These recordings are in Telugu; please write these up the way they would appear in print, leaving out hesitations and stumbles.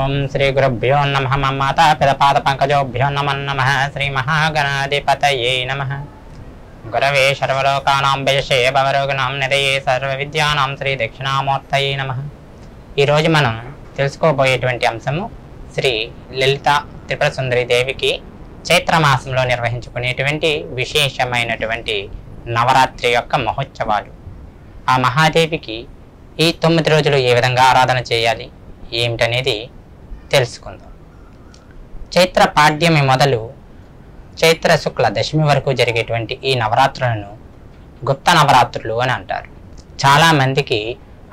ఓం శ్రీ గురుభ్యో నమః మమ మాతా పితపాద పంకజోభ్యో నమః శ్రీ మహాగణాధిపతయే నమః గురవే సర్వలోకానాం విషయే భవరోగిణాం నిధయే సర్వ విద్యానాం శ్రీ దక్షిణామూర్తయే నమః. ఈరోజు మనం తెలుసుకోబోయేటువంటి అంశము శ్రీ లలిత త్రిపుర సుందరి దేవికి చైత్రమాసంలో నిర్వహించుకునేటువంటి విశేషమైనటువంటి నవరాత్రి యొక్క మహోత్సవాలు. ఆ మహాదేవికి ఈ 9 రోజులు ఏ విధంగా ఆరాధన చేయాలి ఏమిటనేది తెలుసుకుందాం. చైత్ర పాడ్యమి మొదలు చైత్ర శుక్ల దశమి వరకు జరిగేటువంటి ఈ నవరాత్రులను గుప్త నవరాత్రులు అని అంటారు. చాలామందికి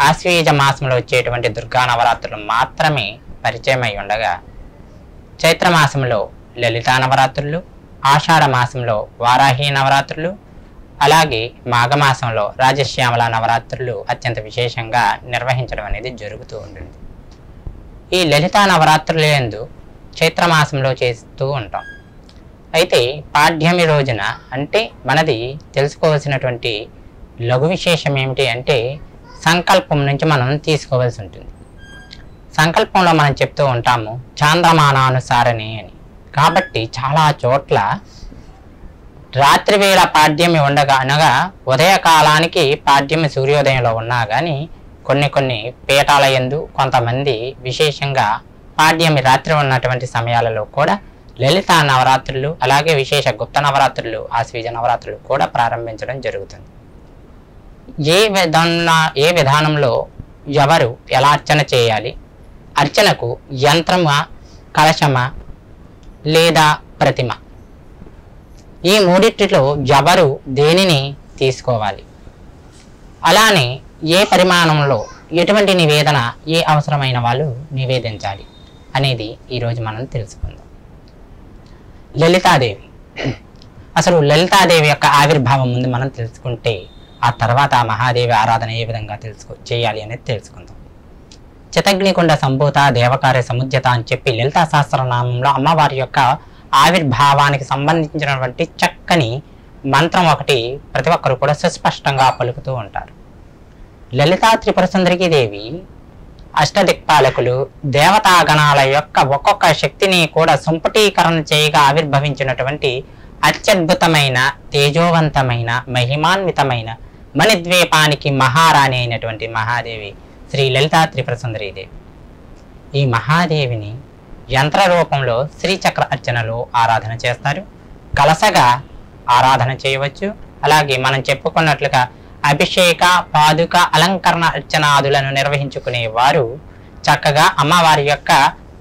ఆశ్వయుజ మాసంలో వచ్చేటువంటి దుర్గా నవరాత్రులు మాత్రమే పరిచయమై ఉండగా చైత్ర మాసంలో లలితా నవరాత్రులు, ఆషాఢ మాసంలో వారాహి నవరాత్రులు, అలాగే మాఘమాసంలో రాజశ్యామల నవరాత్రులు అత్యంత విశేషంగా నిర్వహించడం అనేది జరుగుతూ ఉంటుంది. ఈ లలితా నవరాత్రుల యందు చైత్రమాసంలో చేస్తూ ఉంటాం. అయితే పాడ్యమి రోజున అంటే మనది తెలుసుకోవాల్సినటువంటి లఘు విశేషం ఏమిటి అంటే సంకల్పం నుంచి మనం తీసుకోవాల్సి ఉంటుంది. సంకల్పంలో మనం చెప్తూ ఉంటాము చాంద్రమానానుసారని అని. కాబట్టి చాలా చోట్ల రాత్రి వేళ పాడ్యమి ఉండగా అనగా ఉదయకాలానికి పాడ్యమి సూర్యోదయంలో ఉన్నా కానీ కొన్ని పీఠాల యందు కొంతమంది విశేషంగా పాడ్యమి రాత్రి ఉన్నటువంటి సమయాలలో కూడా లలితా నవరాత్రులు అలాగే విశేష గుప్త నవరాత్రులు ఆశ్వీజ నవరాత్రులు కూడా ప్రారంభించడం జరుగుతుంది. ఏ విధానంలో ఎవరు ఎలా అర్చన చేయాలి, అర్చనకు యంత్రమా, కలశమా లేదా ప్రతిమ, ఈ మూడిట్లో ఎవరు దేనిని తీసుకోవాలి, అలానే ఏ పరిమాణంలో ఎటువంటి నివేదన ఏ అవసరమైన వాళ్ళు నివేదించాలి అనేది ఈరోజు మనం తెలుసుకుందాం. లలితాదేవి, అసలు లలితాదేవి యొక్క ఆవిర్భావం ముందు మనం తెలుసుకుంటే ఆ తర్వాత ఆ మహాదేవి ఆరాధన ఏ విధంగా చేయాలి అనేది తెలుసుకుందాం. చితగ్నికుండ సంభూత దేవకార్య సముద్యత అని చెప్పి లలితా సహస్రనామంలో అమ్మవారి యొక్క ఆవిర్భావానికి సంబంధించినటువంటి చక్కని మంత్రం ఒకటి ప్రతి ఒక్కరు కూడా సుస్పష్టంగా పలుకుతూ ఉంటారు. లలితా త్రిపుర సుందరి దేవి అష్టదిక్పాలకులు దేవతాగణాల యొక్క ఒక్కొక్క శక్తిని కూడా సంపుటీకరణ చేయగా ఆవిర్భవించినటువంటి అత్యద్భుతమైన తేజోవంతమైన మహిమాన్వితమైన మణిద్వీపానికి మహారాణి అయినటువంటి మహాదేవి శ్రీ లలితా త్రిపుర సుందరి దేవి. ఈ మహాదేవిని యంత్ర రూపంలో శ్రీచక్ర అర్చనలో ఆరాధన చేస్తారు. కలసగా ఆరాధన చేయవచ్చు. అలాగే మనం చెప్పుకున్నట్లుగా అభిషేక పాదుక అలంకరణ అర్చనాదులను నిర్వహించుకునే వారు చక్కగా అమ్మవారి యొక్క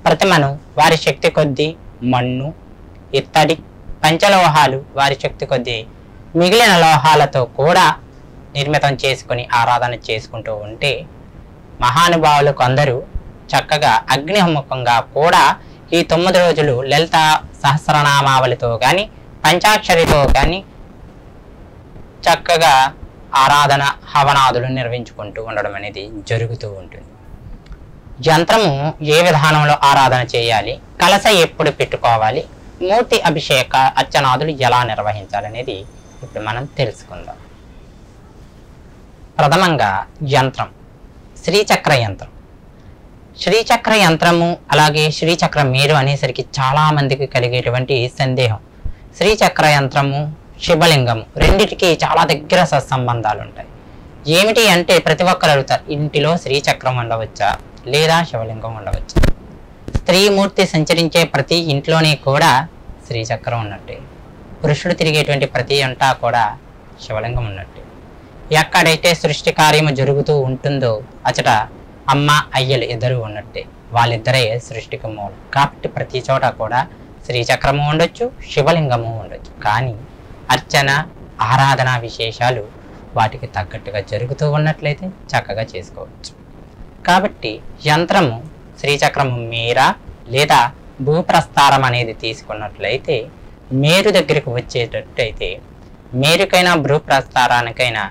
ప్రతిమను వారి శక్తి కొద్దీ మన్ను, ఇత్తడి, పంచలోహాలు వారి శక్తి కొద్దీ మిగిలిన లోహాలతో కూడా నిర్మితం చేసుకుని ఆరాధన చేసుకుంటూ ఉంటే మహానుభావులు కొందరు చక్కగా అగ్నిముఖంగా కూడా ఈ 9 రోజులు లలిత సహస్రనామావళితో కానీ పంచాక్షరితో కానీ చక్కగా ఆరాధన హవనాదులు నిర్వహించుకుంటూ ఉండడం అనేది జరుగుతూ ఉంటుంది. యంత్రము ఏ విధానంలో ఆరాధన చేయాలి, కలశ ఎప్పుడు పెట్టుకోవాలి, మూర్తి అభిషేక అర్చనాదులు ఎలా నిర్వహించాలనేది ఇప్పుడు మనం తెలుసుకుందాం. ప్రథమంగా యంత్రం, శ్రీచక్ర యంత్రం. శ్రీచక్ర యంత్రము అలాగే శ్రీచక్ర మేరు అనేసరికి చాలా మందికి కలిగేటువంటి సందేహం. శ్రీచక్ర యంత్రము, శివలింగము రెండిటికి చాలా దగ్గర సత్సంబంధాలు ఉంటాయి. ఏమిటి అంటే ప్రతి ఒక్కరు అడుగుతారు, ఇంటిలో శ్రీచక్రం ఉండవచ్చా లేదా శివలింగం ఉండవచ్చా? స్త్రీమూర్తి సంచరించే ప్రతి ఇంట్లోనే కూడా శ్రీచక్రం ఉన్నట్టే, పురుషుడు తిరిగేటువంటి ప్రతి అంటా కూడా శివలింగం ఉన్నట్టే. ఎక్కడైతే సృష్టి కార్యము జరుగుతూ ఉంటుందో అచట అమ్మ అయ్యలు ఇద్దరు ఉన్నట్టే, వాళ్ళిద్దరే సృష్టికి మూలం. కాబట్టి ప్రతి చోట కూడా శ్రీచక్రము ఉండొచ్చు, శివలింగము ఉండొచ్చు. కానీ అర్చన ఆరాధన విశేషాలు వాటికి తగ్గట్టుగా జరుగుతూ ఉన్నట్లయితే చక్కగా చేసుకోవచ్చు. కాబట్టి యంత్రము శ్రీచక్రము మేరా లేదా భూప్రస్థారం అనేది తీసుకున్నట్లయితే మేరు దగ్గరికి వచ్చేటట్టయితే మేరుకైనా భూప్రస్థారానికైనా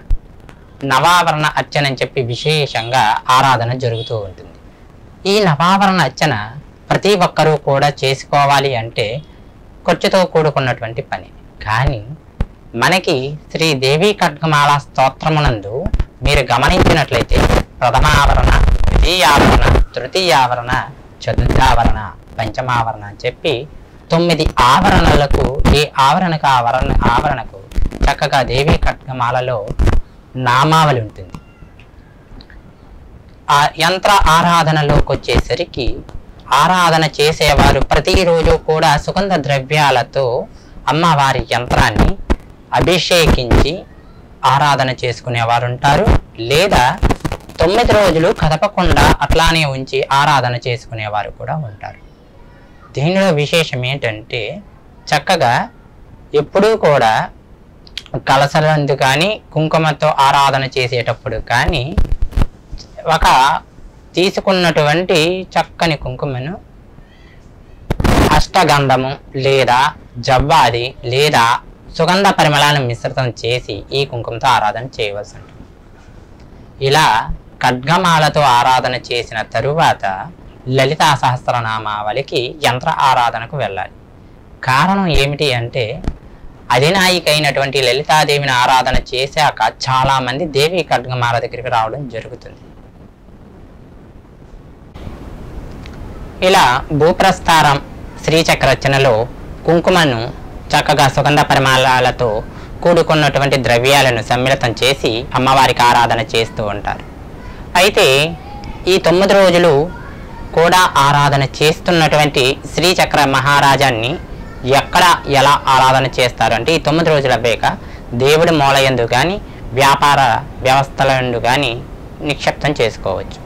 నవావరణ అర్చన అని చెప్పి విశేషంగా ఆరాధన జరుగుతూ ఉంటుంది. ఈ నవావరణ అర్చన ప్రతి ఒక్కరూ కూడా చేసుకోవాలి అంటే ఖర్చుతో కూడుకున్నటువంటి పని. కానీ మనకి శ్రీ దేవి ఖడ్గమాల స్తోత్రమునందు మీరు గమనించినట్లయితే ప్రథమావరణ, ద్వితీయావరణ, తృతీయావరణ, చతుర్థావరణ, పంచమావరణ అని చెప్పి 9 ఆవరణలకు ఏ ఆవరణకు ఆవరణకు చక్కగా దేవీ ఖడ్గమాలలో నామావళి ఉంటుంది. ఆ యంత్ర ఆరాధనలోకి వచ్చేసరికి ఆరాధన చేసేవారు ప్రతిరోజు కూడా సుగంధ ద్రవ్యాలతో అమ్మవారి యంత్రాన్ని అభిషేకించి ఆరాధన చేసుకునేవారు ఉంటారు. లేదా 9 రోజులు కదపకుండా అట్లానే ఉంచి ఆరాధన చేసుకునేవారు కూడా ఉంటారు. దీనిలో విశేషం ఏంటంటే చక్కగా ఎప్పుడూ కూడా కలసలందు కానీ కుంకుమతో ఆరాధన చేసేటప్పుడు కానీ ఒక తీసుకున్నటువంటి చక్కని కుంకుమను అష్టగంధము లేదా జవ్వాది లేదా సుగంధ పరిమళాలను మిశ్రితం చేసి ఈ కుంకుమతో ఆరాధన చేయవలసి ఉంటుంది. ఇలా ఖడ్గమాలతో ఆరాధన చేసిన తరువాత లలితా సహస్రనామావళికి యంత్ర ఆరాధనకు వెళ్ళాలి. కారణం ఏమిటి అంటే అధినాయిక అయినటువంటి లలితాదేవిని ఆరాధన చేశాక చాలామంది దేవి ఖడ్గమాల దగ్గరికి రావడం జరుగుతుంది. ఇలా భూప్రస్థారం శ్రీచక్ర రచనలో కుంకుమను చక్కగా సుగంధ పరిమళాలతో కూడుకున్నటువంటి ద్రవ్యాలను సమ్మిళితం చేసి అమ్మవారికి ఆరాధన చేస్తూ ఉంటారు. అయితే ఈ 9 రోజులు కూడా ఆరాధన చేస్తున్నటువంటి శ్రీచక్ర మహారాజాన్ని ఎక్కడ ఎలా ఆరాధన చేస్తారు అంటే ఈ 9 రోజుల వేక దేవుడి మూలయందు కానీ వ్యాపార వ్యవస్థలందు కానీ నిక్షిప్తం చేసుకోవచ్చు.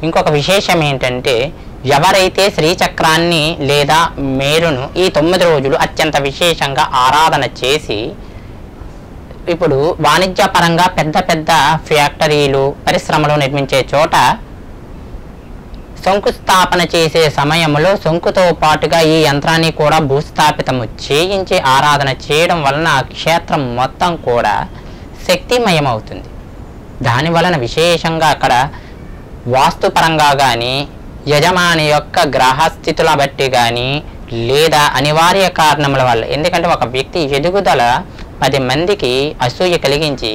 ఇంకొక విశేషం ఏంటంటే ఎవరైతే శ్రీచక్రాన్ని లేదా మేరును ఈ 9 రోజులు అత్యంత విశేషంగా ఆరాధన చేసి ఇప్పుడు వాణిజ్యపరంగా పెద్ద పెద్ద ఫ్యాక్టరీలు పరిశ్రమలు నిర్మించే చోట శంకుస్థాపన చేసే సమయంలో శంకుతో పాటుగా ఈ యంత్రాన్ని కూడా భూస్థాపితము చేయించి ఆరాధన చేయడం వలన ఆ క్షేత్రం మొత్తం కూడా శక్తిమయం అవుతుంది. దాని వలన విశేషంగా అక్కడ వాస్తుపరంగా కానీ యజమాని యొక్క గ్రహస్థితుల బట్టి కానీ లేదా అనివార్య కారణముల వల్ల, ఎందుకంటే ఒక వ్యక్తి ఎదుగుదల 10 మందికి అసూయ కలిగించి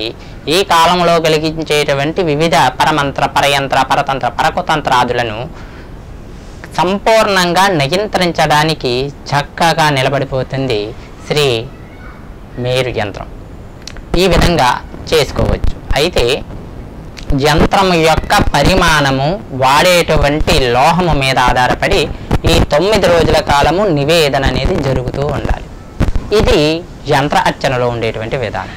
ఈ కాలంలో కలిగించేటువంటి వివిధ పరమంత్ర పరయంత్ర పరతంత్ర పరకుతంత్రాదులను సంపూర్ణంగా నియంత్రించడానికి చక్కగా నిలబడిపోతుంది శ్రీ మేరు యంత్రం. ఈ విధంగా చేసుకోవచ్చు. అయితే యంత్రం యొక్క పరిమాణము వాడేటువంటి లోహము మీద ఆధారపడి ఈ 9 రోజుల కాలము నివేదన అనేది జరుగుతూ ఉండాలి. ఇది యంత్ర అర్చనలో ఉండేటువంటి విధానం.